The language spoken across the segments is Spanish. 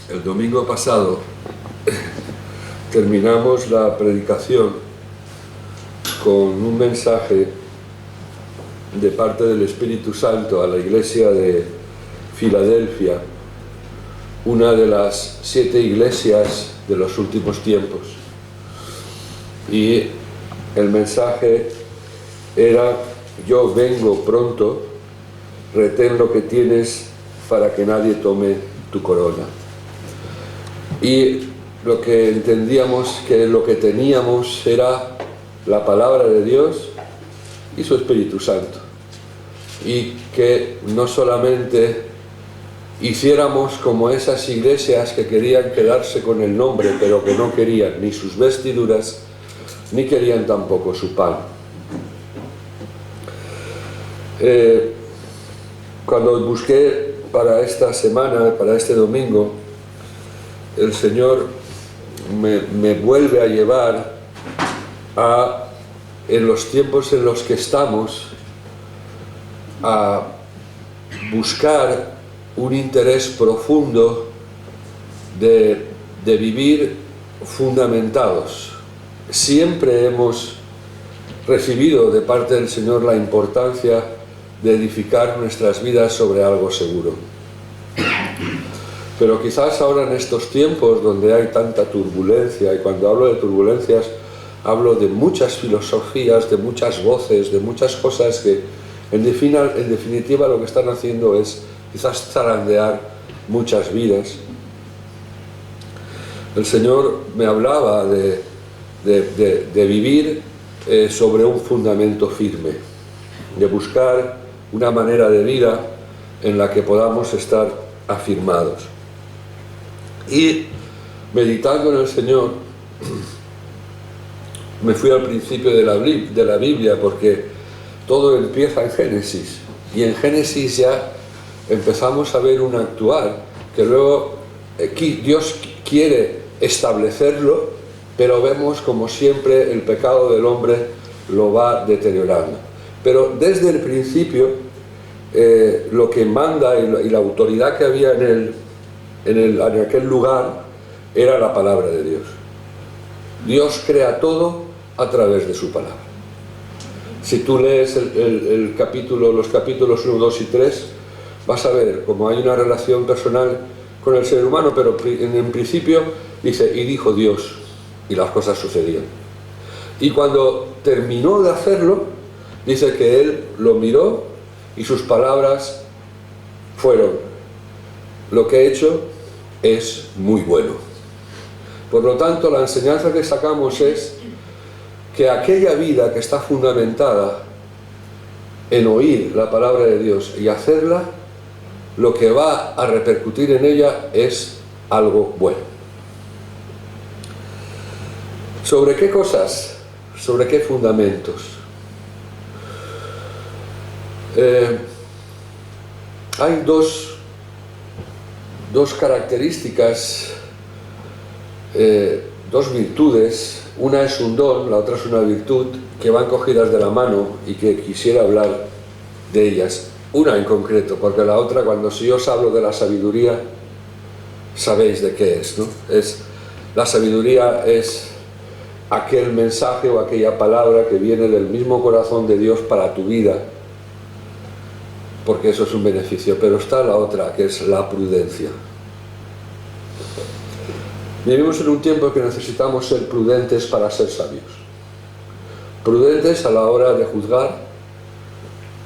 El domingo pasado terminamos la predicación con un mensaje de parte del Espíritu Santo a la iglesia de Filadelfia, una de las 7 iglesias de los últimos tiempos. Y el mensaje era: yo vengo pronto, retén lo que tienes para que nadie tome tu corona. Y lo que entendíamos que lo que teníamos era la palabra de Dios y su Espíritu Santo, y que no solamente hiciéramos como esas iglesias que querían quedarse con el nombre, pero que no querían ni sus vestiduras, ni querían tampoco su pan. Cuando busqué para esta semana, para este domingo, el Señor me vuelve a llevar en los tiempos en los que estamos, a buscar un interés profundo de vivir fundamentados. Siempre hemos recibido de parte del Señor la importancia de edificar nuestras vidas sobre algo seguro. Pero quizás ahora en estos tiempos donde hay tanta turbulencia, y cuando hablo de turbulencias hablo de muchas filosofías, de muchas voces, de muchas cosas que en definitiva lo que están haciendo es quizás zarandear muchas vidas. El Señor me hablaba de vivir sobre un fundamento firme, de buscar una manera de vida en la que podamos estar afirmados. Y meditando en el Señor, me fui al principio de la Biblia, porque todo empieza en Génesis, y en Génesis ya empezamos a ver un actuar que luego Dios quiere establecerlo, pero vemos como siempre el pecado del hombre lo va deteriorando. Pero desde el principio lo que manda y la autoridad que había en aquel lugar era la palabra de Dios. Dios crea todo a través de su palabra. Si tú lees los capítulos 1, 2 y 3, vas a ver cómo hay una relación personal con el ser humano, pero en principio dice: y dijo Dios, y las cosas sucedían. Y cuando terminó de hacerlo, dice que Él lo miró y sus palabras fueron: lo que he hecho es muy bueno. Por lo tanto, la enseñanza que sacamos es que aquella vida que está fundamentada en oír la palabra de Dios y hacerla, lo que va a repercutir en ella es algo bueno. ¿Sobre qué cosas? ¿Sobre qué fundamentos? Hay dos características, dos virtudes. Una es un don, la otra es una virtud, que van cogidas de la mano y que quisiera hablar de ellas. Una en concreto, porque la otra, si yo os hablo de la sabiduría, sabéis de qué es, ¿no? La sabiduría es aquel mensaje o aquella palabra que viene del mismo corazón de Dios para tu vida, porque eso es un beneficio. Pero está la otra, que es la prudencia. Vivimos en un tiempo que necesitamos ser prudentes para ser sabios. Prudentes a la hora de juzgar,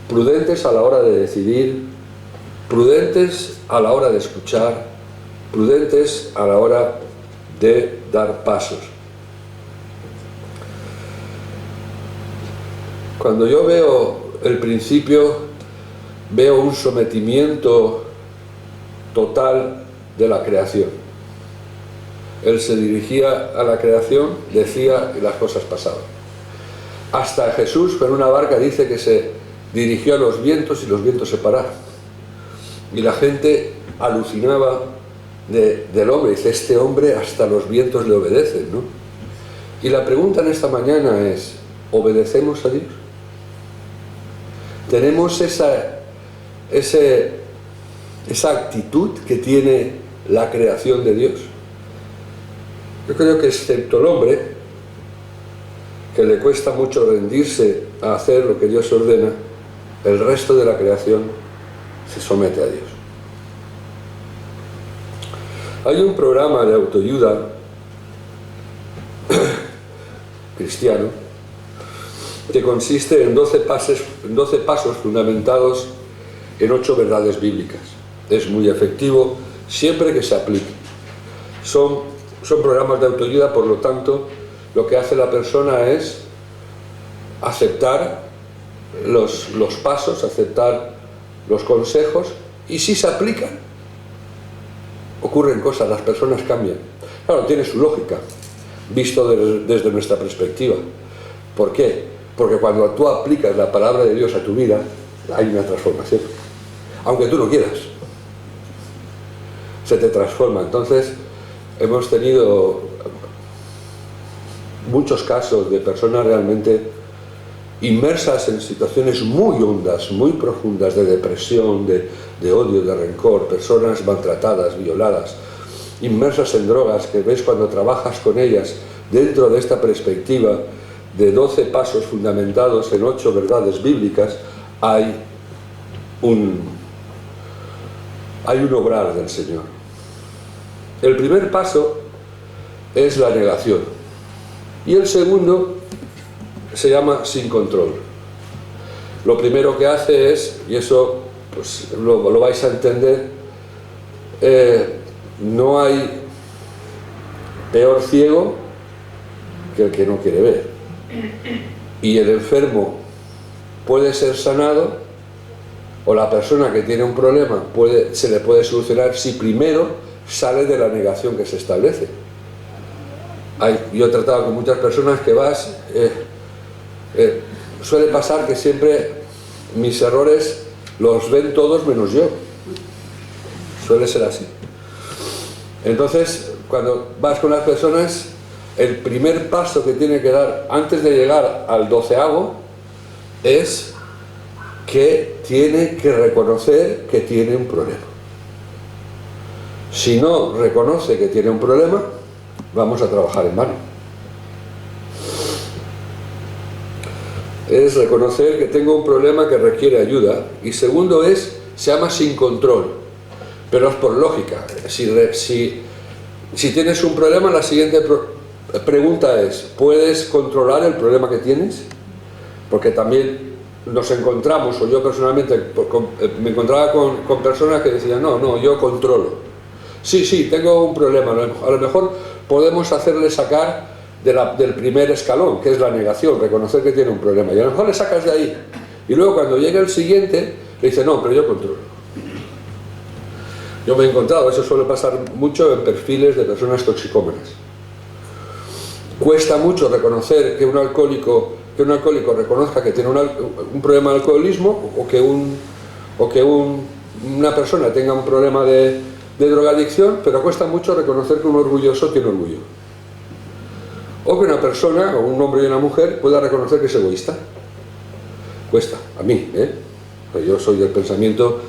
prudentes a la hora de decidir, prudentes a la hora de escuchar, prudentes a la hora de dar pasos. Cuando yo veo el principio, veo un sometimiento total de la creación. Él se dirigía a la creación, decía y las cosas pasaban. Hasta Jesús con una barca dice que se dirigió a los vientos y los vientos se pararon. Y la gente alucinaba del hombre. Dice: este hombre hasta los vientos le obedecen, ¿no? Y la pregunta en esta mañana es: ¿obedecemos a Dios? ¿Tenemos esa actitud que tiene la creación de Dios. Yo creo que excepto el hombre, que le cuesta mucho rendirse a hacer lo que Dios ordena, el resto de la creación se somete a Dios. Hay un programa de autoayuda cristiano que consiste en 12 pasos fundamentados en 8 verdades bíblicas. Es muy efectivo siempre que se aplique. Son programas de autoayuda, por lo tanto, lo que hace la persona es aceptar los pasos, aceptar los consejos, y si se aplican, ocurren cosas, las personas cambian. Claro, tiene su lógica, visto desde nuestra perspectiva. ¿Por qué? Porque cuando tú aplicas la palabra de Dios a tu vida, hay una transformación. Aunque tú no quieras, se te transforma. Entonces, hemos tenido muchos casos de personas realmente inmersas en situaciones muy hondas, muy profundas, de depresión, de odio, de rencor, personas maltratadas, violadas, inmersas en drogas, que ves cuando trabajas con ellas dentro de esta perspectiva de 12 pasos fundamentados en 8 verdades bíblicas, hay un obrar del Señor. El primer paso es la negación, y el segundo se llama sin control. Lo primero que hace es, y eso pues lo vais a entender, no hay peor ciego que el que no quiere ver, y el enfermo puede ser sanado, o la persona que tiene un problema se le puede solucionar si primero sale de la negación que se establece. Yo he tratado con muchas personas que suele pasar que siempre mis errores los ven todos menos yo. Suele ser así. Entonces, cuando vas con las personas, el primer paso que tiene que dar antes de llegar al 12avo es que tiene que reconocer que tiene un problema. Si no reconoce que tiene un problema, vamos a trabajar en vano. Es reconocer que tengo un problema que requiere ayuda. Y segundo se llama sin control, pero es por lógica. Si tienes un problema, la siguiente pregunta es: ¿puedes controlar el problema que tienes? Porque también nos encontramos, o yo personalmente me encontraba con personas que decían: no, yo controlo. Sí, tengo un problema, a lo mejor podemos hacerle sacar del primer escalón, que es la negación, reconocer que tiene un problema, y a lo mejor le sacas de ahí, y luego cuando llega el siguiente, le dice: no, pero yo controlo. Yo me he encontrado, eso suele pasar mucho en perfiles de personas toxicómanas. Cuesta mucho reconocer que un alcohólico reconozca que tiene un problema de alcoholismo, o que una persona tenga un problema de drogadicción, pero cuesta mucho reconocer que un orgulloso tiene orgullo. O que una persona, o un hombre y una mujer, pueda reconocer que es egoísta. Cuesta, a mí, Pues yo soy del pensamiento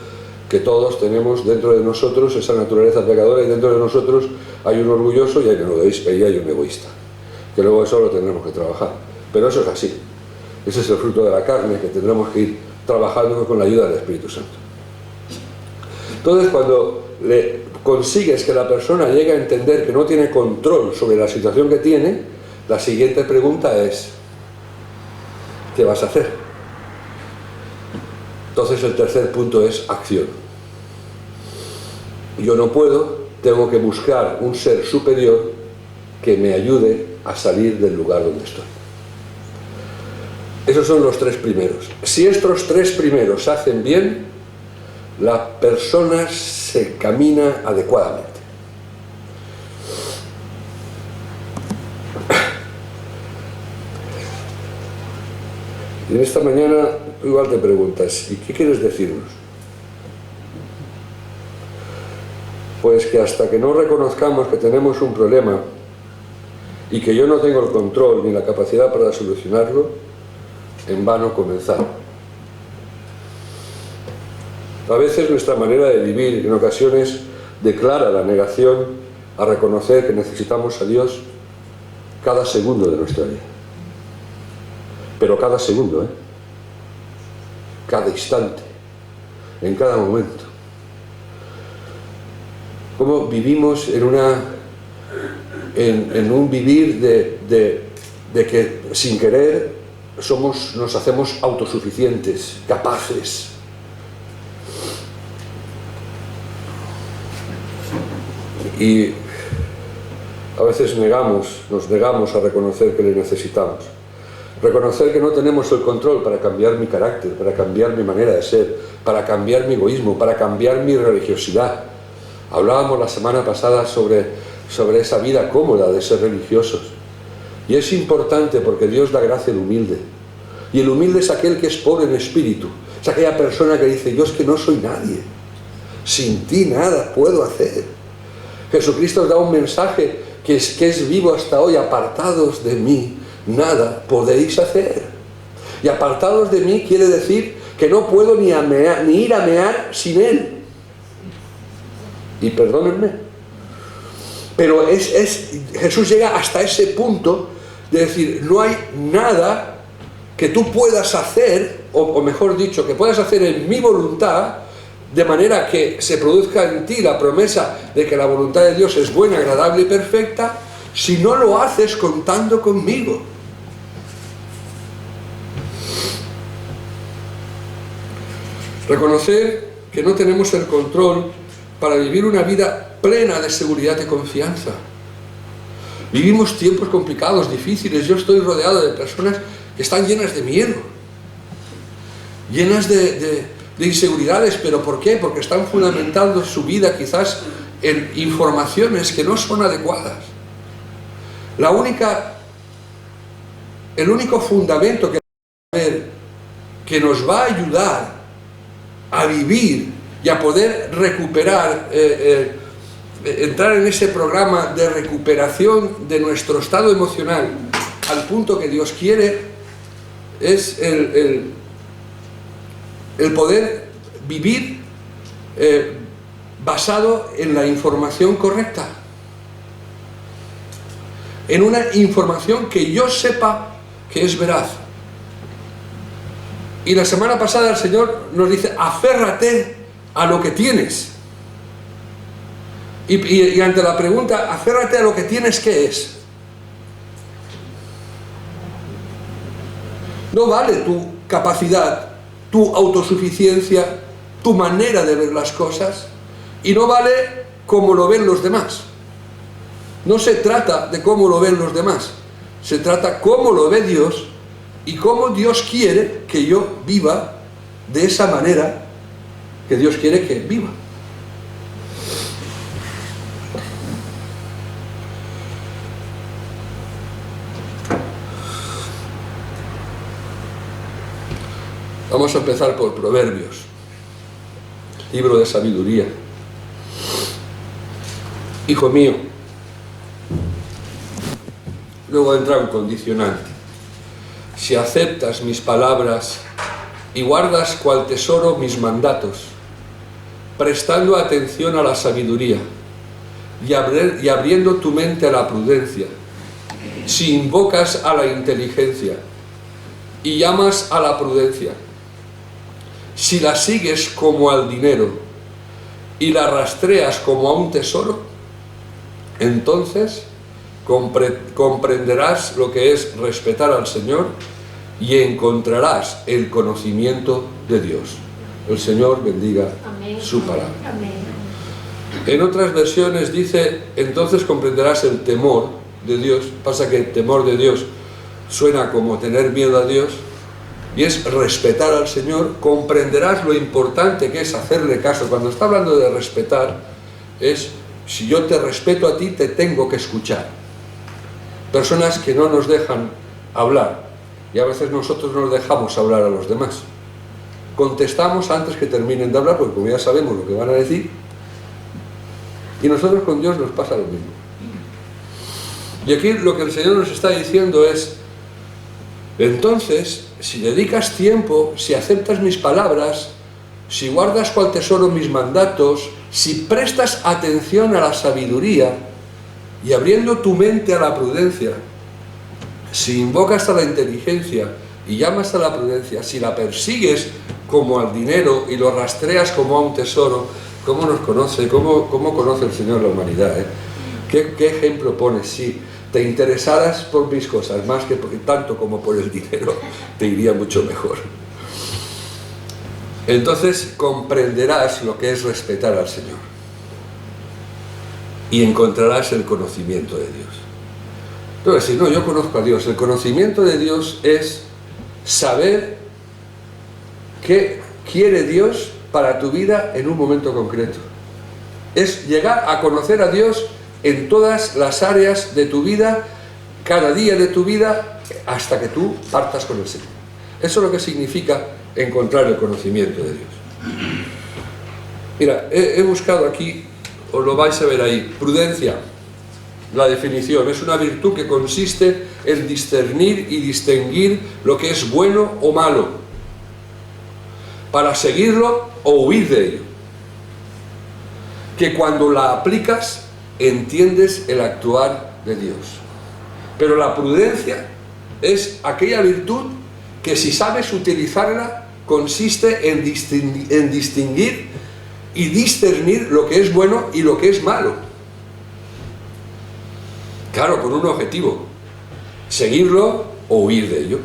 que todos tenemos dentro de nosotros esa naturaleza pecadora, y dentro de nosotros hay un orgulloso y hay un egoísta, que luego eso lo tendremos que trabajar. Pero eso es así. Ese es el fruto de la carne que tendremos que ir trabajando con la ayuda del Espíritu Santo. Entonces, cuando consigues que la persona llegue a entender que no tiene control sobre la situación que tiene, la siguiente pregunta es: ¿qué vas a hacer? Entonces el tercer punto es acción. Yo no puedo, tengo que buscar un ser superior que me ayude a salir del lugar donde estoy. Esos son los 3 primeros. Si estos 3 primeros se hacen bien, la persona se camina adecuadamente. Y en esta mañana tú igual te preguntas: ¿y qué quieres decirnos? Pues que hasta que no reconozcamos que tenemos un problema y que yo no tengo el control ni la capacidad para solucionarlo, en vano comenzar. A veces nuestra manera de vivir en ocasiones declara la negación a reconocer que necesitamos a Dios cada segundo de nuestra vida. Pero cada segundo, cada instante, en cada momento. Cómo vivimos en un vivir de que sin querer nos hacemos autosuficientes, capaces. Y a veces nos negamos a reconocer que le necesitamos. Reconocer que no tenemos el control para cambiar mi carácter, para cambiar mi manera de ser, para cambiar mi egoísmo, para cambiar mi religiosidad. Hablábamos la semana pasada sobre esa vida cómoda de ser religiosos. Y es importante porque Dios da gracia al humilde. Y el humilde es aquel que es pobre en espíritu. Es aquella persona que dice, yo es que no soy nadie. Sin ti nada puedo hacer. Jesucristo os da un mensaje que es vivo hasta hoy. Apartados de mí, nada podéis hacer. Y apartados de mí quiere decir que no puedo ni ir a mear sin Él. Y perdónenme. Pero Jesús llega hasta ese punto de decir, no hay nada que tú puedas hacer, o mejor dicho, que puedas hacer en mi voluntad, de manera que se produzca en ti la promesa de que la voluntad de Dios es buena, agradable y perfecta, si no lo haces contando conmigo. Reconocer que no tenemos el control para vivir una vida plena de seguridad y confianza. Vivimos tiempos complicados, difíciles. Yo estoy rodeado de personas que están llenas de miedo, llenas de inseguridades. ¿Pero por qué? Porque están fundamentando su vida quizás en informaciones que no son adecuadas. El único fundamento que nos va a ayudar a vivir y a poder recuperar, entrar en ese programa de recuperación de nuestro estado emocional al punto que Dios quiere, es el poder vivir basado en la información correcta, en una información que yo sepa que es veraz. Y la semana pasada el Señor nos dice, aférrate a lo que tienes. Y ante la pregunta, aférrate a lo que tienes, ¿qué es? No vale tu capacidad, tu autosuficiencia, tu manera de ver las cosas, y no vale cómo lo ven los demás. No se trata de cómo lo ven los demás, se trata cómo lo ve Dios y cómo Dios quiere que yo viva de esa manera que Dios quiere que viva. Vamos a empezar por Proverbios, libro de sabiduría. Hijo mío, luego entra un condicional. Si aceptas mis palabras y guardas cual tesoro mis mandatos, prestando atención a la sabiduría y abriendo tu mente a la prudencia, si invocas a la inteligencia y llamas a la prudencia, si la sigues como al dinero y la rastreas como a un tesoro, entonces comprenderás lo que es respetar al Señor y encontrarás el conocimiento de Dios. El Señor bendiga su palabra. En otras versiones dice, entonces comprenderás el temor de Dios. Pasa que el temor de Dios suena como tener miedo a Dios, y es respetar al Señor. Comprenderás lo importante que es hacerle caso. Cuando está hablando de respetar, es, si yo te respeto a ti, te tengo que escuchar. Personas que no nos dejan hablar, y a veces nosotros no dejamos hablar a los demás. Contestamos antes que terminen de hablar, porque como ya sabemos lo que van a decir, y nosotros con Dios nos pasa lo mismo. Y aquí lo que el Señor nos está diciendo es, entonces, si dedicas tiempo, si aceptas mis palabras, si guardas cual tesoro mis mandatos, si prestas atención a la sabiduría y abriendo tu mente a la prudencia, si invocas a la inteligencia y llamas a la prudencia, si la persigues como al dinero y lo rastreas como a un tesoro, ¿cómo nos conoce? ¿Cómo conoce el Señor la humanidad? ¿Qué ejemplo pones? Si te interesaras por mis cosas más que tanto como por el dinero, te iría mucho mejor. Entonces comprenderás lo que es respetar al Señor y encontrarás el conocimiento de Dios. Entonces, si no, yo conozco a Dios. El conocimiento de Dios es saber qué quiere Dios para tu vida en un momento concreto. Es llegar a conocer a Dios en todas las áreas de tu vida, cada día de tu vida, hasta que tú partas con el Señor. Eso es lo que significa encontrar el conocimiento de Dios. Mira, he buscado aquí, os lo vais a ver ahí, prudencia. La definición es una virtud que consiste en discernir y distinguir lo que es bueno o malo, para seguirlo o huir de ello. Que cuando la aplicas, entiendes el actuar de Dios. Pero la prudencia es aquella virtud que, si sabes utilizarla, consiste en distinguir y discernir lo que es bueno y lo que es malo. Claro, con un objetivo: seguirlo o huir de ello.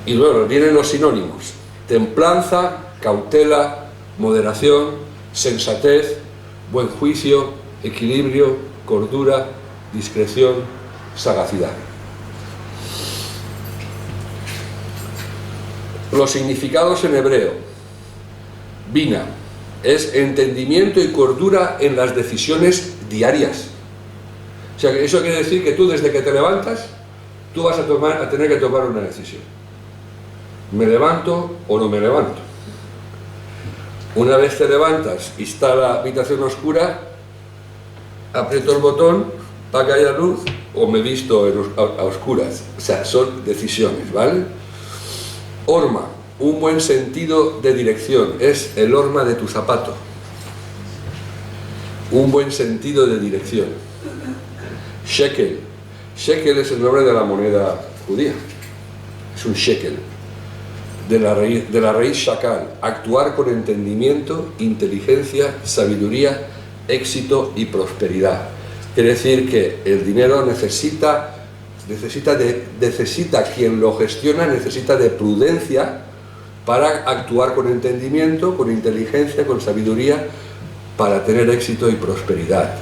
Y luego vienen los sinónimos: templanza, cautela, moderación, sensatez, buen juicio, equilibrio, cordura, discreción, sagacidad. Los significados en hebreo: bina es entendimiento y cordura en las decisiones diarias. O sea, eso quiere decir que tú, desde que te levantas, tú vas a tener que tomar una decisión. ¿Me levanto o no me levanto? Una vez te levantas y está la habitación oscura, aprieto el botón para que haya luz o me visto a oscuras. O sea, son decisiones, ¿vale? Horma, un buen sentido de dirección, es el horma de tu zapato. Un buen sentido de dirección. Shekel. Shekel es el nombre de la moneda judía. Es un shekel. De la raíz shakal. Actuar con entendimiento, inteligencia, sabiduría, éxito y prosperidad. Quiere decir que el dinero necesita quien lo gestiona, necesita de prudencia para actuar con entendimiento, con inteligencia, con sabiduría, para tener éxito y prosperidad.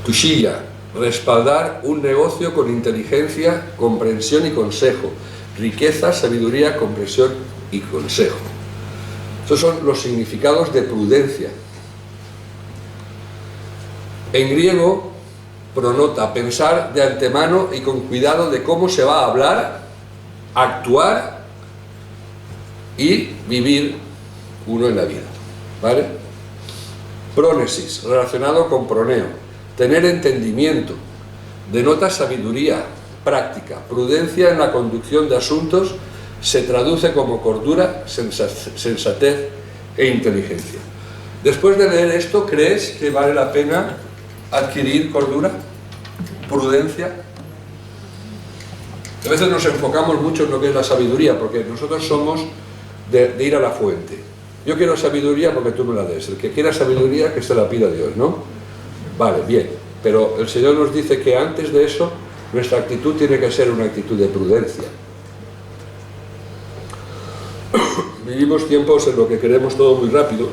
Tushilla, respaldar un negocio con inteligencia, comprensión y consejo. Riqueza, sabiduría, comprensión y consejo. Estos son los significados de prudencia. En griego, pronota, pensar de antemano y con cuidado de cómo se va a hablar, actuar y vivir uno en la vida, ¿vale? Prónesis, relacionado con proneo, tener entendimiento, denota sabiduría, práctica, prudencia en la conducción de asuntos, se traduce como cordura, sensatez e inteligencia. Después de leer esto, ¿crees que vale la pena adquirir cordura, prudencia? A veces nos enfocamos mucho en lo que es la sabiduría, porque nosotros somos de ir a la fuente. Yo quiero sabiduría porque tú me la des. El que quiera sabiduría, que se la pida a Dios, ¿no? Vale, bien. Pero el Señor nos dice que antes de eso, nuestra actitud tiene que ser una actitud de prudencia. Vivimos tiempos en los que queremos todo muy rápido,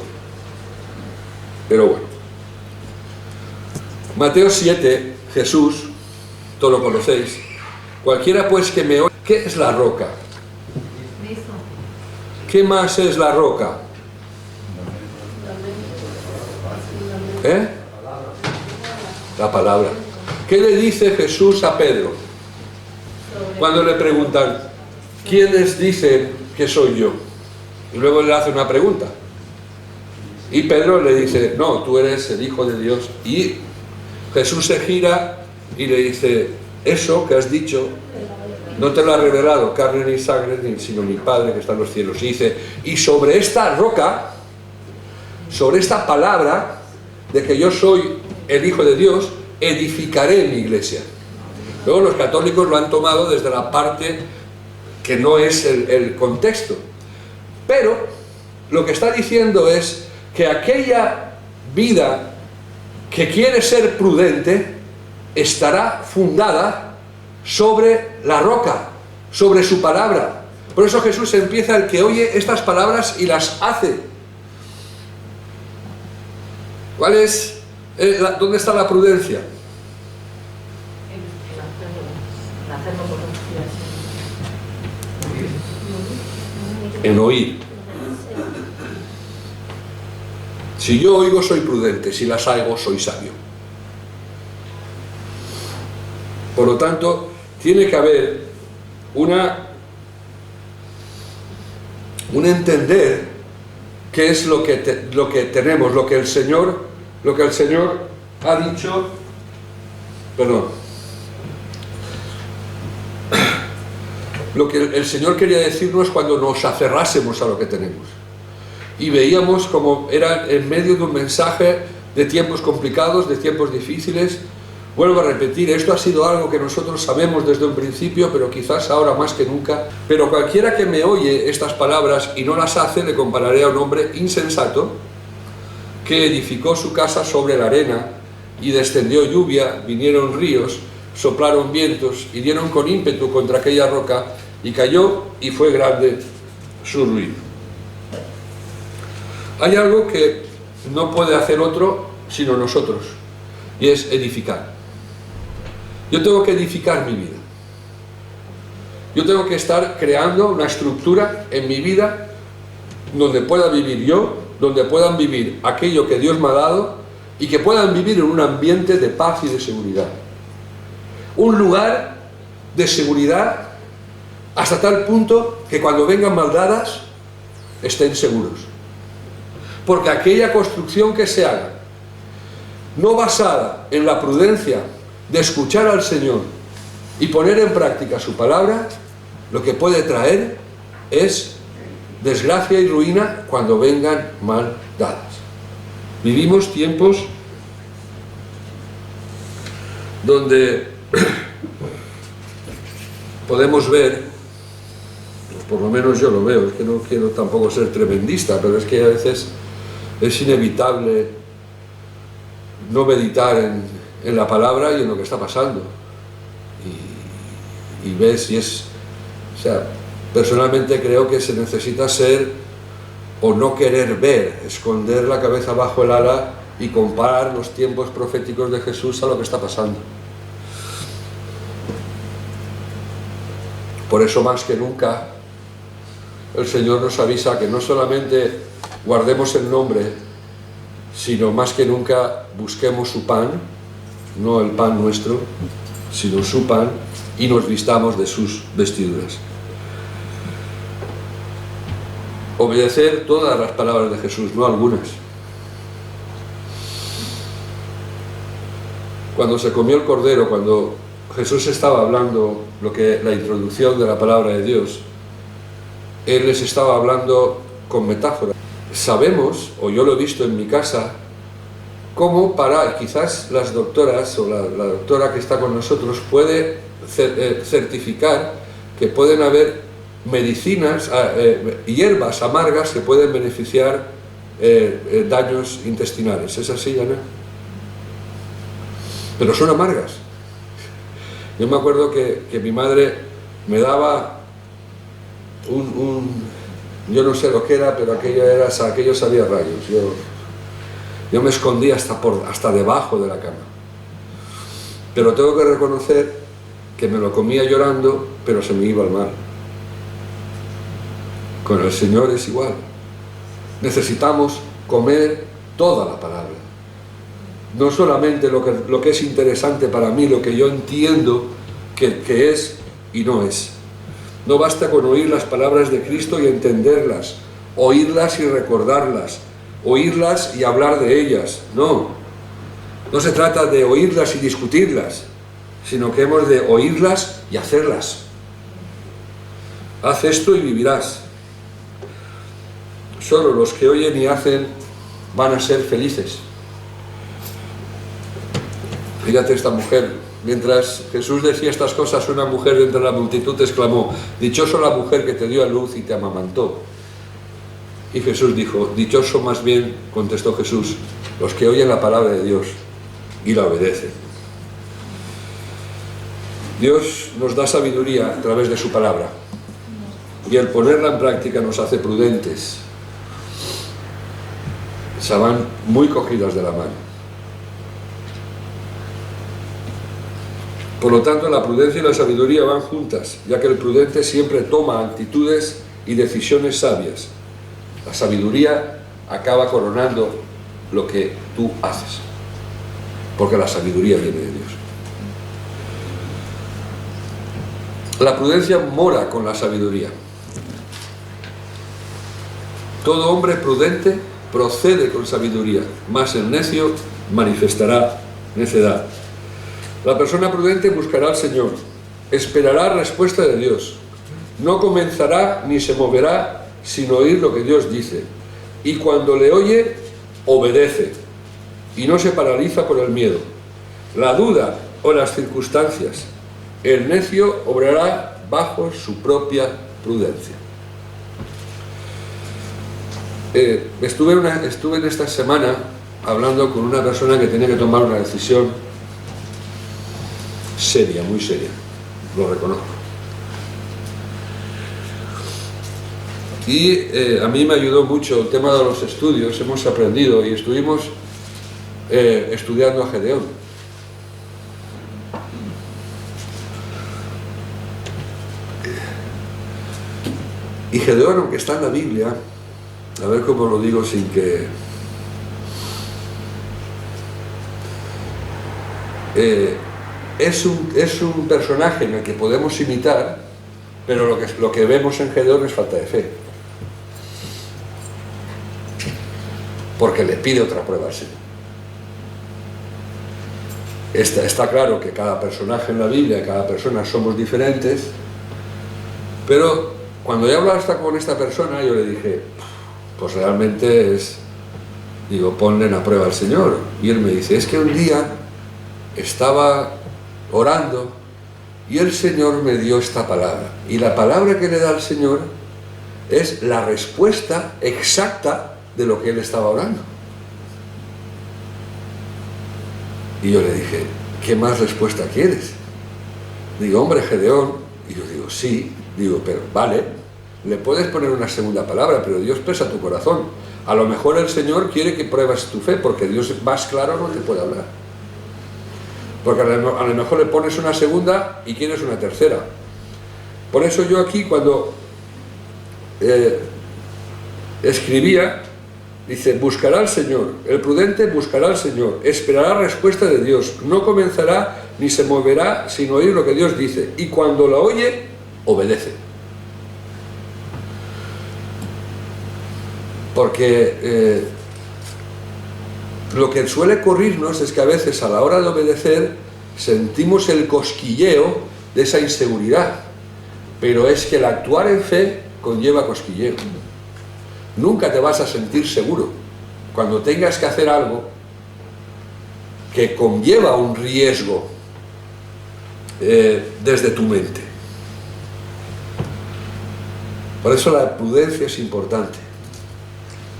pero bueno. Mateo 7, Jesús, todo lo conocéis. Cualquiera pues que me oiga. ¿Qué es la roca? ¿Qué más es la roca? La palabra. ¿Qué le dice Jesús a Pedro? Cuando le preguntan, ¿quiénes dicen que soy yo? Y luego le hace una pregunta. Y Pedro le dice, no, tú eres el Hijo de Dios. Y Jesús se gira y le dice, eso que has dicho, No te lo ha revelado carne ni sangre, sino mi Padre que está en los cielos. Y dice, y sobre esta roca, sobre esta palabra de que yo soy el Hijo de Dios, edificaré mi iglesia. Luego los católicos lo han tomado desde la parte que no es el contexto. Pero lo que está diciendo es que aquella vida que quiere ser prudente estará fundada sobre la roca, sobre su palabra. Por eso Jesús empieza: el que oye estas palabras y las hace. ¿Cuál es? ¿Dónde está la prudencia? En oír. Si yo oigo, soy prudente; si las hago, soy sabio. Por lo tanto, tiene que haber un entender qué es lo que tenemos, lo que el Señor ha dicho. Perdón. Lo que el Señor quería decirnos cuando nos aferrásemos a lo que tenemos. Y veíamos como era en medio de un mensaje de tiempos complicados, de tiempos difíciles. Vuelvo a repetir, esto ha sido algo que nosotros sabemos desde un principio, pero quizás ahora más que nunca. Pero cualquiera que me oye estas palabras y no las hace, le compararé a un hombre insensato que edificó su casa sobre la arena, y descendió lluvia, vinieron ríos, soplaron vientos y dieron con ímpetu contra aquella roca, y cayó, y fue grande su ruina. Hay algo que no puede hacer otro sino nosotros, y es edificar. Yo tengo que edificar mi vida. Yo tengo que estar creando una estructura en mi vida donde pueda vivir yo, donde puedan vivir aquello que Dios me ha dado, y que puedan vivir en un ambiente de paz y de seguridad. Un lugar de seguridad hasta tal punto que cuando vengan maldadas estén seguros. Porque aquella construcción que se haga, no basada en la prudencia de escuchar al Señor y poner en práctica su palabra, lo que puede traer es desgracia y ruina cuando vengan mal dadas. Vivimos tiempos donde podemos ver, por lo menos yo lo veo, es que no quiero tampoco ser tremendista, pero es que a veces es inevitable no meditar en la palabra y en lo que está pasando. Y ves, o sea, personalmente creo que se necesita ser o no querer ver, esconder la cabeza bajo el ala y comparar los tiempos proféticos de Jesús a lo que está pasando. Por eso más que nunca el Señor nos avisa que no solamente guardemos el nombre, sino más que nunca busquemos su pan, no el pan nuestro, sino su pan, y nos vistamos de sus vestiduras. Obedecer todas las palabras de Jesús, no algunas. Cuando se comió el cordero, cuando Jesús estaba hablando la introducción de la palabra de Dios, Él les estaba hablando con metáforas. Sabemos, o yo lo he visto en mi casa, cómo quizás las doctoras o la doctora que está con nosotros puede certificar que pueden haber medicinas, hierbas amargas que pueden beneficiar daños intestinales. ¿Es así, Ana? Pero son amargas. Yo me acuerdo que mi madre me daba yo no sé lo que era, pero aquello sabía rayos. Yo me escondía hasta debajo de la cama. Pero tengo que reconocer que me lo comía llorando, pero se me iba al mar. Con el Señor es igual. Necesitamos comer toda la palabra. No solamente lo que es interesante para mí, lo que yo entiendo que es y no es. No basta con oír las palabras de Cristo y entenderlas, oírlas y recordarlas, oírlas y hablar de ellas. No se trata de oírlas y discutirlas, sino que hemos de oírlas y hacerlas. Haz esto y vivirás. Solo los que oyen y hacen van a ser felices. Fíjate esta mujer, mientras Jesús decía estas cosas, una mujer de entre la multitud exclamó: dichoso la mujer que te dio a luz y te amamantó. Y Jesús dijo: dichoso más bien, contestó Jesús, los que oyen la palabra de Dios y la obedecen. Dios nos da sabiduría a través de su palabra, y el ponerla en práctica nos hace prudentes. Se van muy cogidas de la mano. Por lo tanto, la prudencia y la sabiduría van juntas, ya que el prudente siempre toma actitudes y decisiones sabias. La sabiduría acaba coronando lo que tú haces, porque la sabiduría viene de Dios. La prudencia mora con la sabiduría. Todo hombre prudente procede con sabiduría, mas el necio manifestará necedad. La persona prudente buscará al Señor, esperará respuesta de Dios, no comenzará ni se moverá sin oír lo que Dios dice, y cuando le oye, obedece, y no se paraliza por el miedo, la duda o las circunstancias. El necio obrará bajo su propia prudencia. Estuve en esta semana hablando con una persona que tenía que tomar una decisión seria, muy seria, lo reconozco. Y a mí me ayudó mucho el tema de los estudios. Hemos aprendido y estuvimos estudiando a Gedeón. Y Gedeón, aunque está en la Biblia, a ver cómo lo digo sin que... es un personaje en el que podemos imitar, pero lo que vemos en Gedeón es falta de fe. Porque le pide otra prueba al Señor. Está claro que cada personaje en la Biblia, cada persona somos diferentes, pero cuando he hablado con esta persona, yo le dije, pues realmente digo, ponle a prueba al Señor. Y él me dice, es que un día estaba orando y el Señor me dio esta palabra. Y la palabra que le da al Señor es la respuesta exacta de lo que él estaba orando. Y yo le dije, ¿qué más respuesta quieres? Digo, hombre, Gedeón. Y yo digo, sí. Digo, pero vale, le puedes poner una segunda palabra, pero Dios pesa tu corazón. A lo mejor el Señor quiere que pruebes tu fe, porque Dios más claro no te puede hablar. Porque a lo mejor le pones una segunda y quieres una tercera. Por eso yo aquí cuando escribía, dice, buscará al Señor, el prudente buscará al Señor, esperará respuesta de Dios, no comenzará ni se moverá sin oír lo que Dios dice, y cuando la oye, obedece. Porque lo que suele ocurrirnos es que a veces a la hora de obedecer sentimos el cosquilleo de esa inseguridad, pero es que el actuar en fe conlleva cosquilleo. Nunca te vas a sentir seguro cuando tengas que hacer algo que conlleva un riesgo desde tu mente. Por eso la prudencia es importante.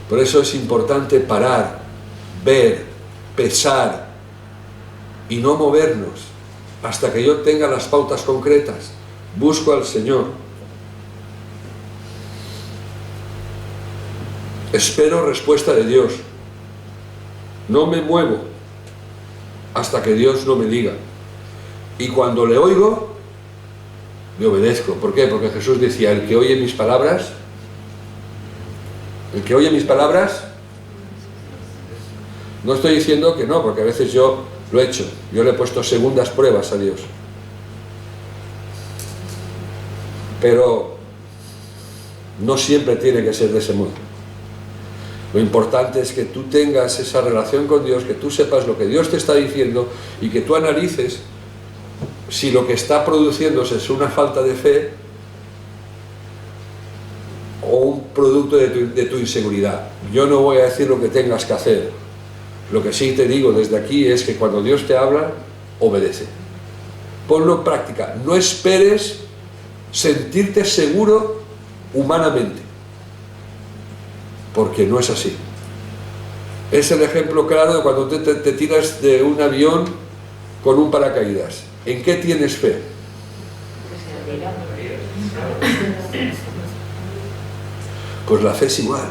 Por eso es importante parar, ver, pesar y no movernos hasta que yo tenga las pautas concretas. Busco al Señor. Espero respuesta de Dios. No me muevo hasta que Dios no me diga. Y cuando le oigo, le obedezco. ¿Por qué? Porque Jesús decía, el que oye mis palabras, no estoy diciendo que no, porque a veces yo lo he hecho. Yo le he puesto segundas pruebas a Dios. Pero no siempre tiene que ser de ese modo. Lo importante es que tú tengas esa relación con Dios, que tú sepas lo que Dios te está diciendo y que tú analices si lo que está produciéndose es una falta de fe un producto de tu inseguridad. Yo no voy a decir lo que tengas que hacer. Lo que sí te digo desde aquí es que cuando Dios te habla, obedece. Ponlo en práctica. No esperes sentirte seguro humanamente, porque no es así. Es el ejemplo claro de cuando te tiras de un avión con un paracaídas. ¿En qué tienes fe? Pues la fe es igual.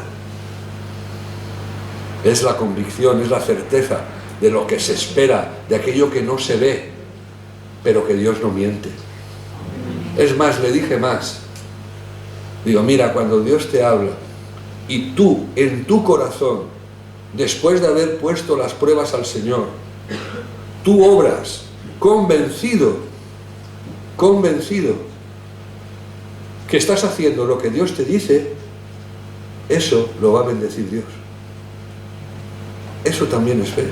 Es la convicción, es la certeza de lo que se espera, de aquello que no se ve, pero que Dios no miente. Es más, le dije más. Digo, mira, cuando Dios te habla y tú, en tu corazón, después de haber puesto las pruebas al Señor, tú obras convencido que estás haciendo lo que Dios te dice, eso lo va a bendecir Dios. Eso también es fe.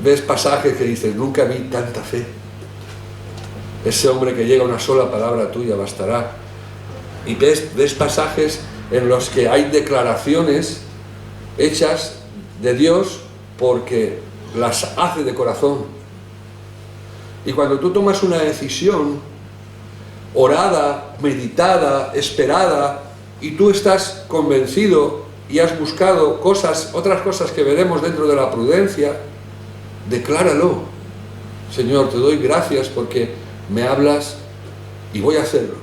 Ves pasajes que dices, nunca vi tanta fe. Ese hombre que llega a una sola palabra tuya bastará. Y ves pasajes en los que hay declaraciones hechas de Dios porque las hace de corazón. Y cuando tú tomas una decisión orada, meditada, esperada, y tú estás convencido y has buscado otras cosas que veremos dentro de la prudencia, decláralo. Señor, te doy gracias porque me hablas y voy a hacerlo.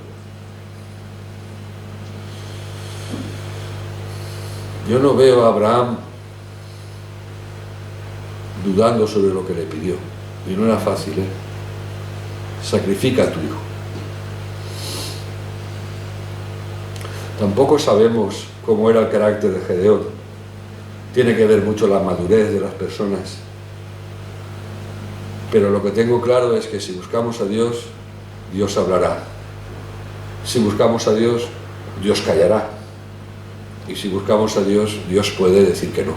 Yo no veo a Abraham dudando sobre lo que le pidió. Y no era fácil, ¿eh? Sacrifica a tu hijo. Tampoco sabemos cómo era el carácter de Gedeón. Tiene que ver mucho la madurez de las personas. Pero lo que tengo claro es que si buscamos a Dios, Dios hablará. Si buscamos a Dios, Dios callará. Y si buscamos a Dios, Dios puede decir que no.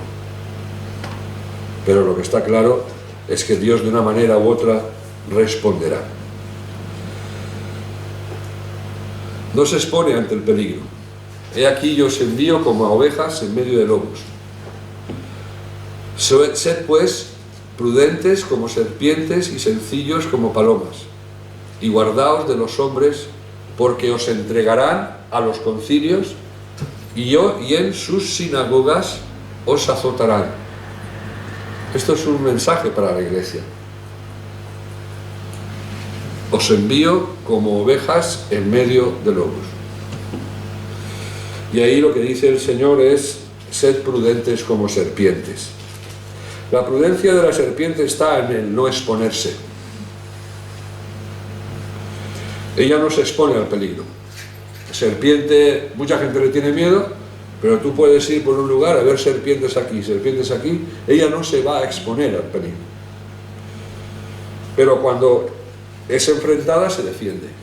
Pero lo que está claro es que Dios de una manera u otra responderá. No se expone ante el peligro. He aquí yo os envío como a ovejas en medio de lobos. Sed pues prudentes como serpientes y sencillos como palomas, y guardaos de los hombres, porque os entregarán a los concilios, y en sus sinagogas os azotarán. Esto es un mensaje para la iglesia. Os envío como ovejas en medio de lobos. Y ahí lo que dice el Señor es, sed prudentes como serpientes. La prudencia de la serpiente está en el no exponerse. Ella no se expone al peligro. La serpiente, mucha gente le tiene miedo, pero tú puedes ir por un lugar a ver serpientes aquí. Ella no se va a exponer al peligro. Pero cuando es enfrentada, se defiende.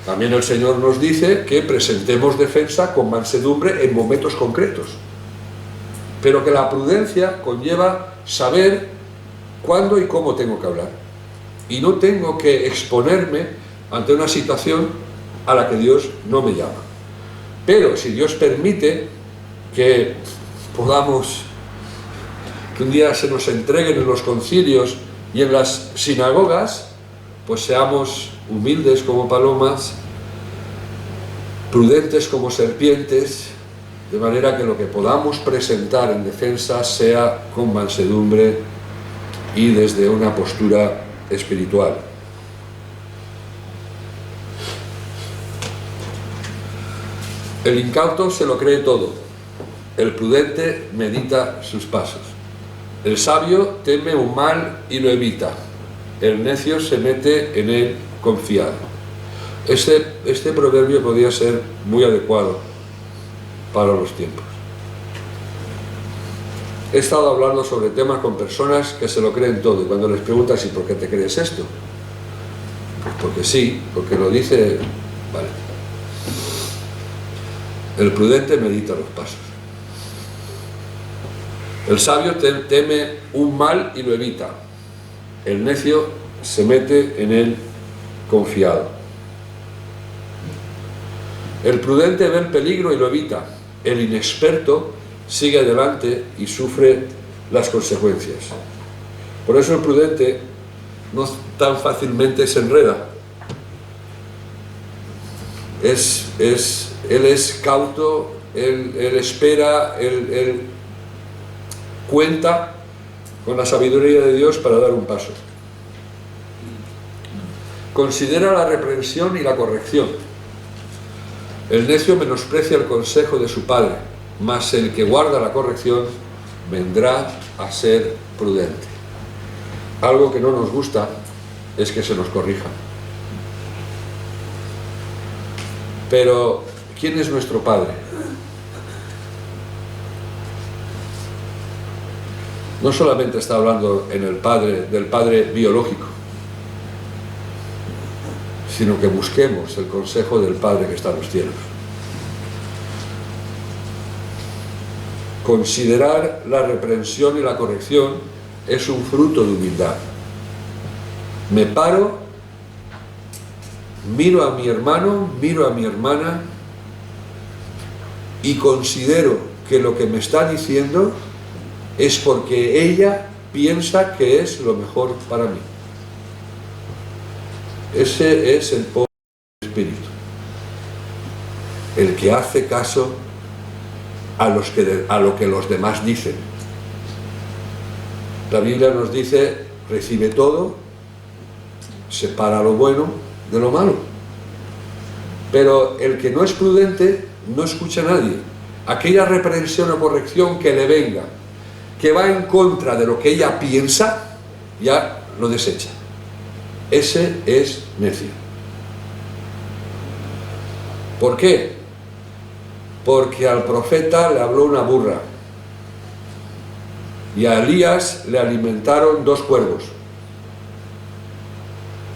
También el Señor nos dice que presentemos defensa con mansedumbre en momentos concretos. Pero que la prudencia conlleva saber cuándo y cómo tengo que hablar. Y no tengo que exponerme ante una situación a la que Dios no me llama. Pero si Dios permite que que un día se nos entreguen en los concilios y en las sinagogas, pues seamos humildes como palomas, prudentes como serpientes, de manera que lo que podamos presentar en defensa sea con mansedumbre y desde una postura espiritual. El incauto se lo cree todo, el prudente medita sus pasos. El sabio teme un mal y lo evita, el necio se mete en él confiado. Este proverbio podría ser muy adecuado para los tiempos. He estado hablando sobre temas con personas que se lo creen todo, y cuando les preguntas, ¿y por qué te crees esto? Pues porque sí, porque lo dice, vale. El prudente medita los pasos. El sabio teme un mal y lo evita. El necio se mete en él confiado. El prudente ve el peligro y lo evita. El inexperto sigue adelante y sufre las consecuencias. Por eso el prudente no tan fácilmente se enreda. Él es cauto, él espera, él cuenta con la sabiduría de Dios para dar un paso. Considera la reprensión y la corrección. El necio menosprecia el consejo de su padre, mas el que guarda la corrección vendrá a ser prudente. Algo que no nos gusta es que se nos corrija. Pero, ¿quién es nuestro Padre? No solamente está hablando en del Padre biológico, sino que busquemos el consejo del Padre que está en los cielos. Considerar la reprensión y la corrección es un fruto de humildad. Me paro, miro a mi hermano, miro a mi hermana y considero que lo que me está diciendo es porque ella piensa que es lo mejor para mí. Ese es el pobre espíritu, el que hace caso a lo que los demás dicen. La Biblia nos dice: recibe todo, separa lo bueno de lo malo. Pero el que no es prudente no escucha a nadie. Aquella reprensión o corrección que le venga, que va en contra de lo que ella piensa, ya lo desecha. Ese es necio. ¿Por qué? Porque al profeta le habló una burra y a Elías le alimentaron 2 cuervos.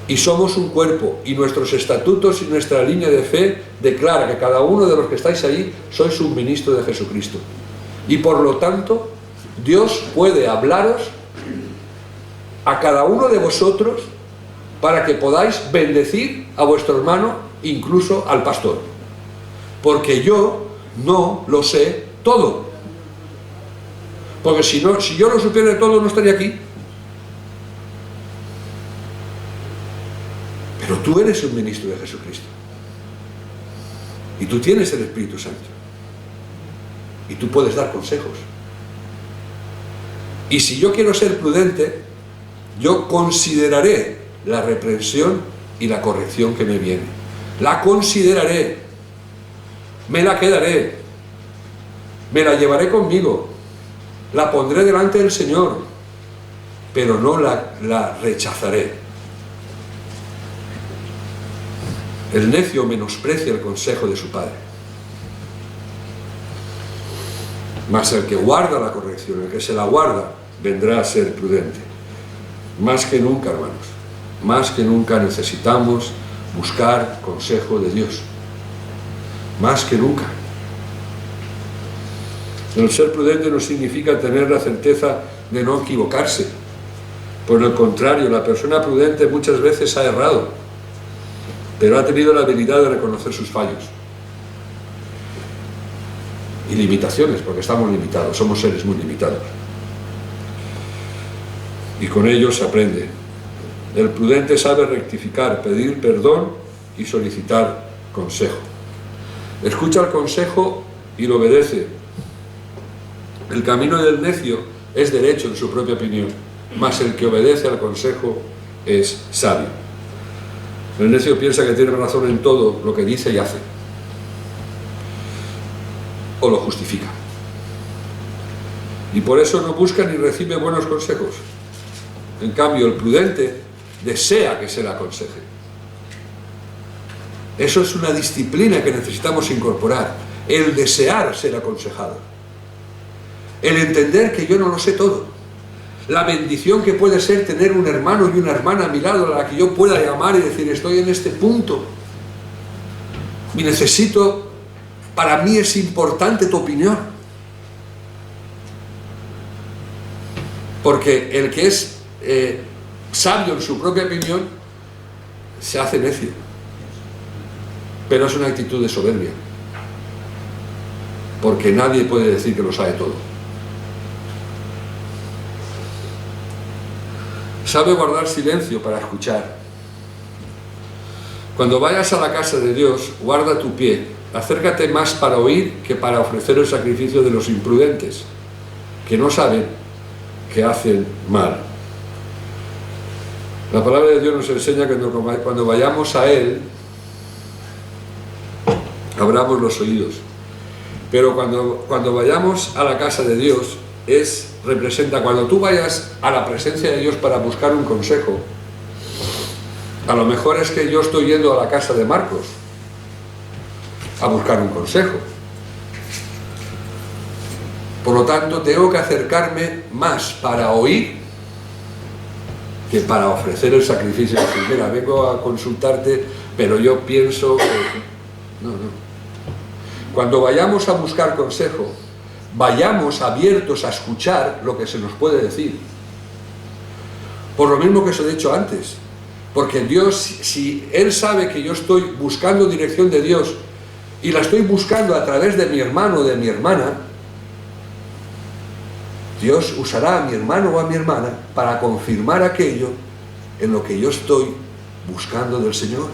Y somos un cuerpo, y nuestros estatutos y nuestra línea de fe declara que cada uno de los que estáis ahí sois un ministro de Jesucristo. Y por lo tanto, Dios puede hablaros a cada uno de vosotros para que podáis bendecir a vuestro hermano, incluso al pastor. Porque yo no lo sé todo. Porque si yo lo supiera todo, no estaría aquí. Pero tú eres un ministro de Jesucristo. Y tú tienes el Espíritu Santo. Y tú puedes dar consejos. Y si yo quiero ser prudente, yo consideraré la reprensión y la corrección que me viene. La consideraré. Me la quedaré. Me la llevaré conmigo. La pondré delante del Señor. Pero no la rechazaré. El necio menosprecia el consejo de su padre. Mas el que guarda la corrección, el que se la guarda, vendrá a ser prudente. Más que nunca, hermanos, más que nunca necesitamos buscar consejo de Dios. Más que nunca. El ser prudente no significa tener la certeza de no equivocarse. Por el contrario, la persona prudente muchas veces ha errado, pero ha tenido la habilidad de reconocer sus fallos y limitaciones, porque estamos limitados, somos seres muy limitados. Y con ello se aprende. El prudente sabe rectificar, pedir perdón y solicitar consejo. Escucha el consejo y lo obedece. El camino del necio es derecho en su propia opinión, mas el que obedece al consejo es sabio. El necio piensa que tiene razón en todo lo que dice y hace, o lo justifica, y por eso no busca ni recibe buenos consejos. En cambio, el prudente desea que se le aconseje. Eso es una disciplina que necesitamos incorporar, el desear ser aconsejado, el entender que yo no lo sé todo. La bendición que puede ser tener un hermano y una hermana a mi lado a la que yo pueda llamar y decir: estoy en este punto y necesito, para mí es importante tu opinión. Porque el que es sabio en su propia opinión se hace necio. pero es una actitud de soberbia, porque nadie puede decir que lo sabe todo. Sabe guardar silencio para escuchar. Cuando vayas a la casa de Dios, guarda tu pie, acércate más para oír que para ofrecer el sacrificio de los imprudentes, que no saben que hacen mal. La palabra de Dios nos enseña que cuando vayamos a Él, abramos los oídos. Pero cuando vayamos a la casa de Dios, representa cuando tú vayas a la presencia de Dios para buscar un consejo. A lo mejor es que yo estoy yendo a la casa de Marcos a buscar un consejo. Por lo tanto, tengo que acercarme más para oír que para ofrecer el sacrificio. Decir, mira, vengo a consultarte, pero yo pienso que... No. Cuando vayamos a buscar consejo, vayamos abiertos a escuchar lo que se nos puede decir. Por lo mismo que os he dicho antes. Porque Dios, si Él sabe que yo estoy buscando dirección de Dios y la estoy buscando a través de mi hermano o de mi hermana, Dios usará a mi hermano o a mi hermana para confirmar aquello en lo que yo estoy buscando del Señor.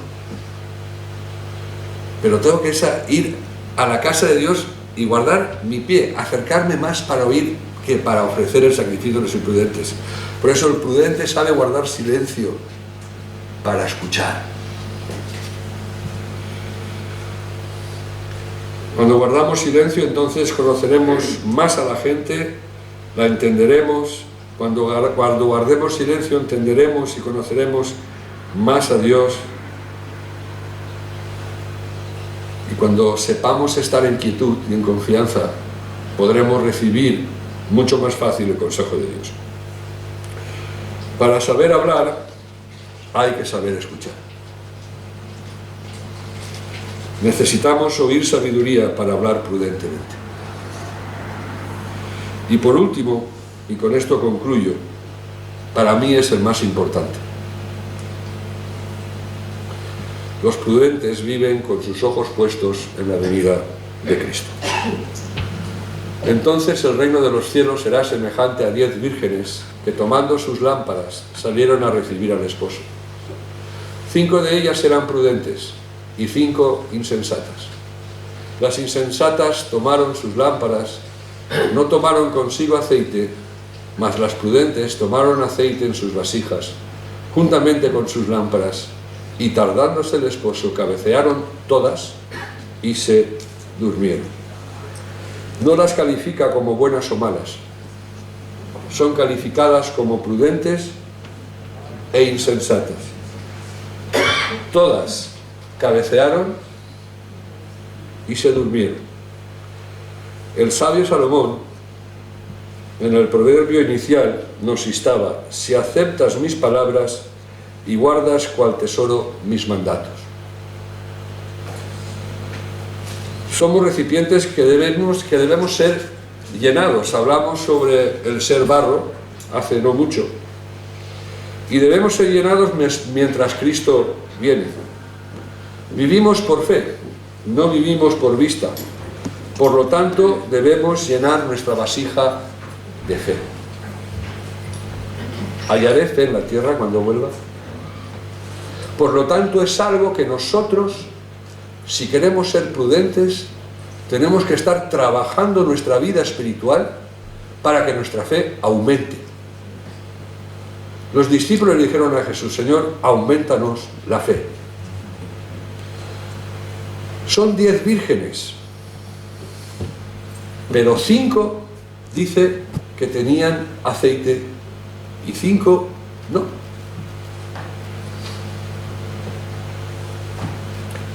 Pero tengo que ir a la casa de Dios y guardar mi pie, acercarme más para oír que para ofrecer el sacrificio de los imprudentes. Por eso el prudente sabe guardar silencio para escuchar. Cuando guardamos silencio, entonces conoceremos más a la gente, la entenderemos. Cuando guardemos silencio, entenderemos y conoceremos más a Dios. Y cuando sepamos estar en quietud y en confianza, podremos recibir mucho más fácil el consejo de Dios. Para saber hablar, hay que saber escuchar. Necesitamos oír sabiduría para hablar prudentemente. Y por último, y con esto concluyo, para mí es el más importante. Los prudentes viven con sus ojos puestos en la venida de Cristo. Entonces el reino de los cielos será semejante a 10 vírgenes que tomando sus lámparas salieron a recibir al esposo. 5 de ellas eran prudentes y 5 insensatas. Las insensatas tomaron sus lámparas, no tomaron consigo aceite, mas las prudentes tomaron aceite en sus vasijas, juntamente con sus lámparas, y tardándose el esposo, cabecearon todas y se durmieron. No las califica como buenas o malas, son calificadas como prudentes e insensatas. Todas cabecearon y se durmieron. El sabio Salomón, en el proverbio inicial, nos instaba: si aceptas mis palabras y guardas cual tesoro mis mandatos. Somos recipientes que debemos ser llenados. Hablamos sobre el ser barro hace no mucho. Y debemos ser llenados mientras Cristo viene. Vivimos por fe, no vivimos por vista. Por lo tanto, debemos llenar nuestra vasija de fe. ¿Hallaré fe en la tierra cuando vuelva? Por lo tanto, es algo que nosotros, si queremos ser prudentes, tenemos que estar trabajando nuestra vida espiritual para que nuestra fe aumente. Los discípulos le dijeron a Jesús: Señor, aumentanos la fe. Son 10 vírgenes, pero 5 dice que tenían aceite y 5 no.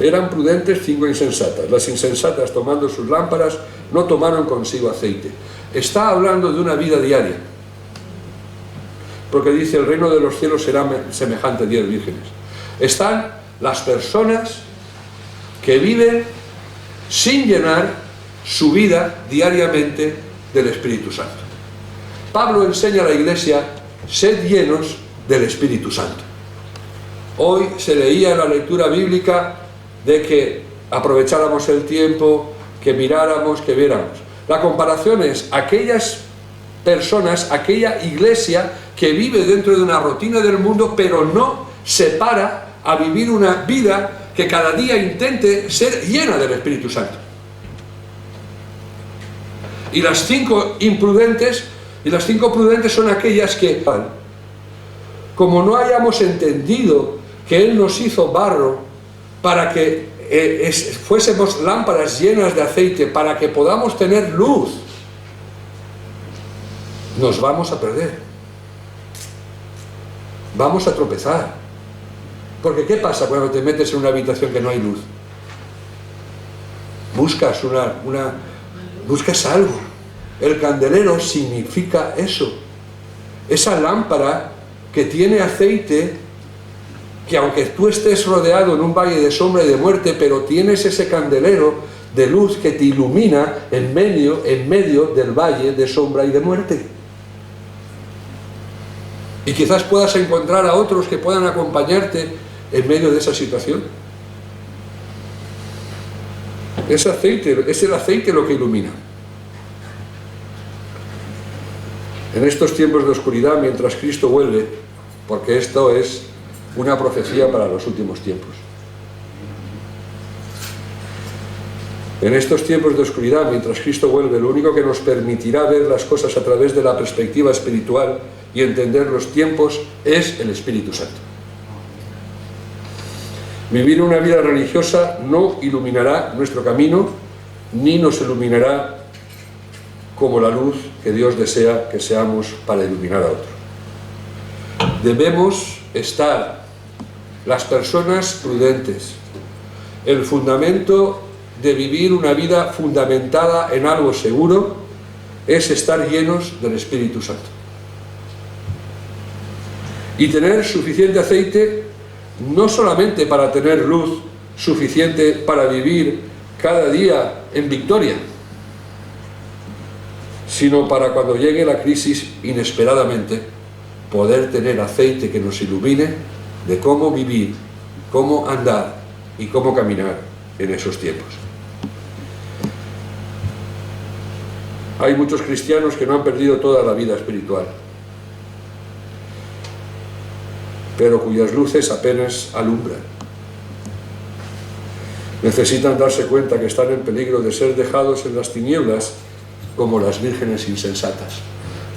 Eran prudentes, 5 insensatas. Las insensatas, tomando sus lámparas, no tomaron consigo aceite. Está hablando de una vida diaria, porque dice: el reino de los cielos será semejante a 10 vírgenes. Están las personas que viven sin llenar su vida diariamente del Espíritu Santo. Pablo enseña a la iglesia: sed llenos del Espíritu Santo. Hoy se leía en la lectura bíblica de que aprovecháramos el tiempo, que miráramos, que viéramos. La comparación es aquellas personas, aquella iglesia que vive dentro de una rutina del mundo, pero no se para a vivir una vida que cada día intente ser llena del Espíritu Santo. Y las 5 imprudentes, y las 5 prudentes son aquellas que, como no hayamos entendido que Él nos hizo barro para que fuésemos lámparas llenas de aceite, para que podamos tener luz, nos vamos a perder. Vamos a tropezar. Porque ¿qué pasa cuando te metes en una habitación que no hay luz? Buscas buscas algo. El candelero significa eso. Esa lámpara que tiene aceite, que aunque tú estés rodeado en un valle de sombra y de muerte, pero tienes ese candelero de luz que te ilumina en medio del valle de sombra y de muerte. Y quizás puedas encontrar a otros que puedan acompañarte en medio de esa situación. Es el aceite lo que ilumina. En estos tiempos de oscuridad, mientras Cristo vuelve, porque esto es una profecía para los últimos tiempos. En estos tiempos de oscuridad, mientras Cristo vuelve, lo único que nos permitirá ver las cosas a través de la perspectiva espiritual y entender los tiempos es el Espíritu Santo. Vivir una vida religiosa no iluminará nuestro camino, ni nos iluminará como la luz que Dios desea que seamos para iluminar a otro. Debemos estar las personas prudentes. El fundamento de vivir una vida fundamentada en algo seguro es estar llenos del Espíritu Santo. Y tener suficiente aceite, no solamente para tener luz suficiente para vivir cada día en victoria, sino para cuando llegue la crisis inesperadamente, poder tener aceite que nos ilumine de cómo vivir, cómo andar y cómo caminar en esos tiempos. Hay muchos cristianos que no han perdido toda la vida espiritual, pero cuyas luces apenas alumbran. Necesitan darse cuenta que están en peligro de ser dejados en las tinieblas como las vírgenes insensatas,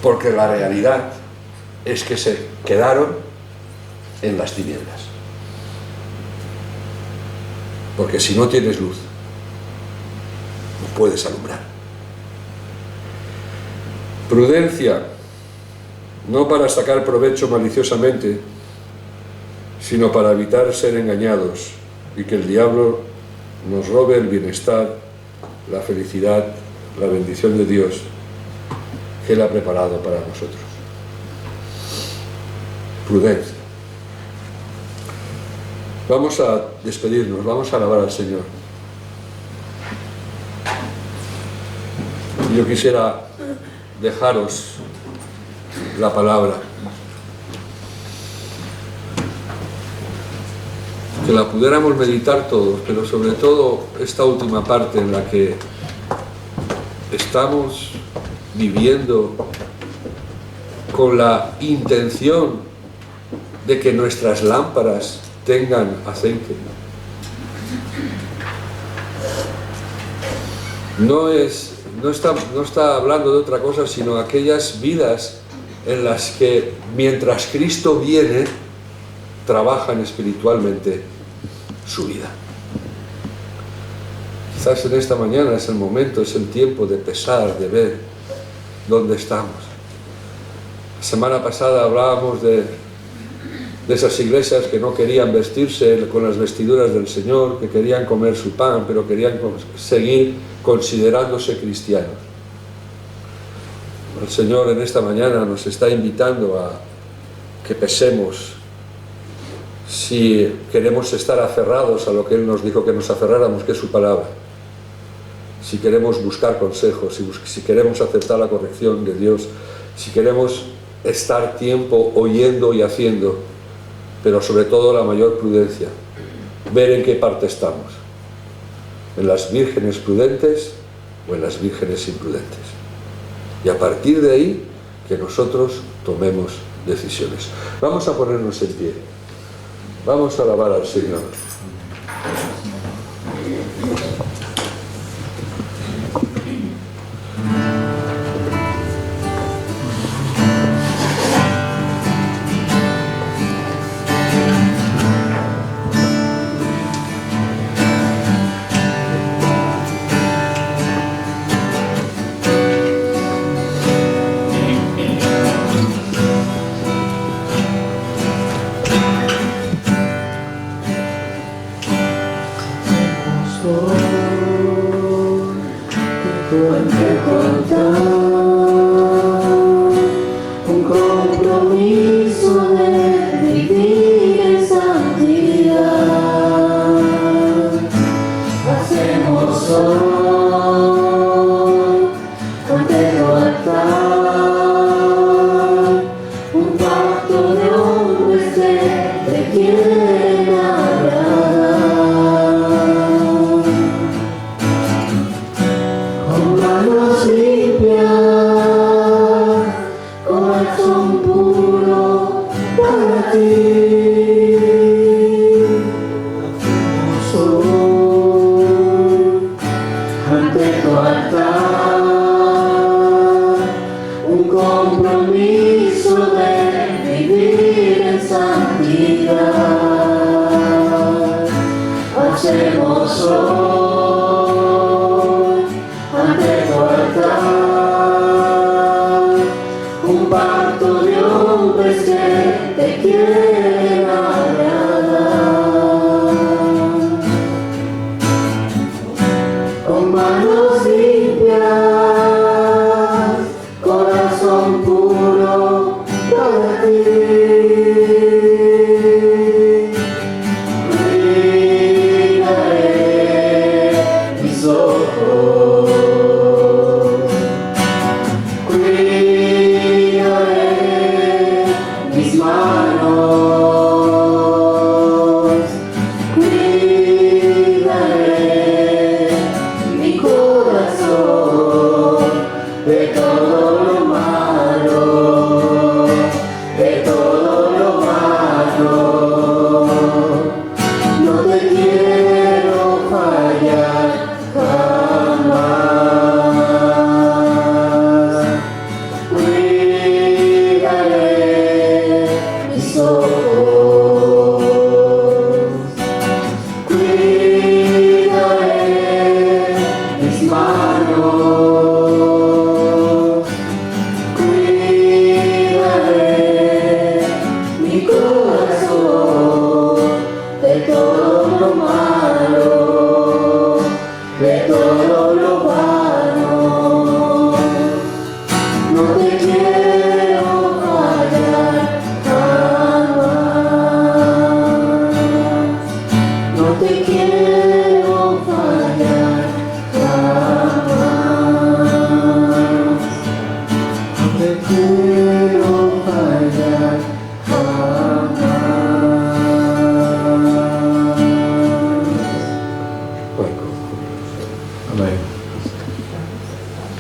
porque la realidad es que se quedaron en las tinieblas. Porque si no tienes luz, no puedes alumbrar. Prudencia, no para sacar provecho maliciosamente, sino para evitar ser engañados y que el diablo nos robe el bienestar, la felicidad, la bendición de Dios que Él ha preparado para nosotros. Prudencia. Vamos a despedirnos, vamos a alabar al Señor. Yo quisiera dejaros la palabra, que la pudiéramos meditar todos, pero sobre todo esta última parte en la que estamos viviendo con la intención de que nuestras lámparas tengan aceite. No está hablando de otra cosa, sino aquellas vidas en las que mientras Cristo viene, trabajan espiritualmente su vida. Quizás en esta mañana es el momento, es el tiempo de pesar, de ver dónde estamos. La semana pasada hablábamos de esas iglesias que no querían vestirse con las vestiduras del Señor, que querían comer su pan, pero querían seguir considerándose cristianos. El Señor en esta mañana nos está invitando a que pesemos si queremos estar aferrados a lo que Él nos dijo que nos aferráramos, que es su palabra. Si queremos buscar consejos, si queremos aceptar la corrección de Dios, si queremos estar tiempo oyendo y haciendo, pero sobre todo la mayor prudencia, ver en qué parte estamos. ¿En las vírgenes prudentes o en las vírgenes imprudentes? Y a partir de ahí, que nosotros tomemos decisiones. Vamos a ponernos en pie. Vamos a alabar al Señor.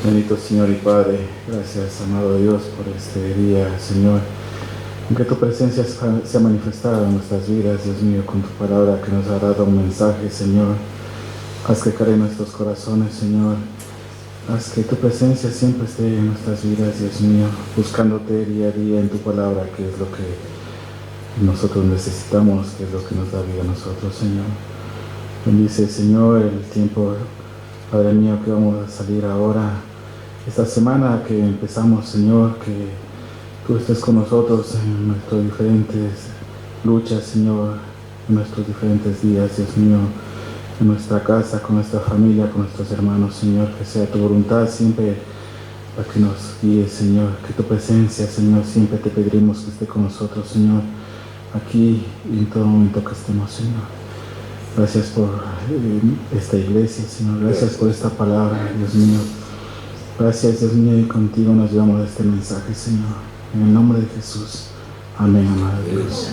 Bendito Señor y Padre, gracias, amado Dios, por este día, Señor. Que tu presencia sea manifestada en nuestras vidas, Dios mío, con tu palabra que nos ha dado un mensaje, Señor. Haz que cale en nuestros corazones, Señor. Haz que tu presencia siempre esté en nuestras vidas, Dios mío, buscándote día a día en tu palabra, que es lo que nosotros necesitamos, que es lo que nos da vida a nosotros, Señor. Bendice, Señor, el tiempo, Padre mío, que vamos a salir ahora. Esta semana que empezamos, Señor, que tú estés con nosotros en nuestras diferentes luchas, Señor, en nuestros diferentes días, Dios mío, en nuestra casa, con nuestra familia, con nuestros hermanos, Señor, que sea tu voluntad siempre para que nos guíe, Señor, que tu presencia, Señor, siempre te pediremos que esté con nosotros, Señor, aquí y en todo momento que estemos, Señor. Gracias por esta iglesia, Señor, gracias por esta palabra, Dios mío. Gracias, Dios mío, y contigo nos llevamos este mensaje, Señor. En el nombre de Jesús. Amén, amado Dios.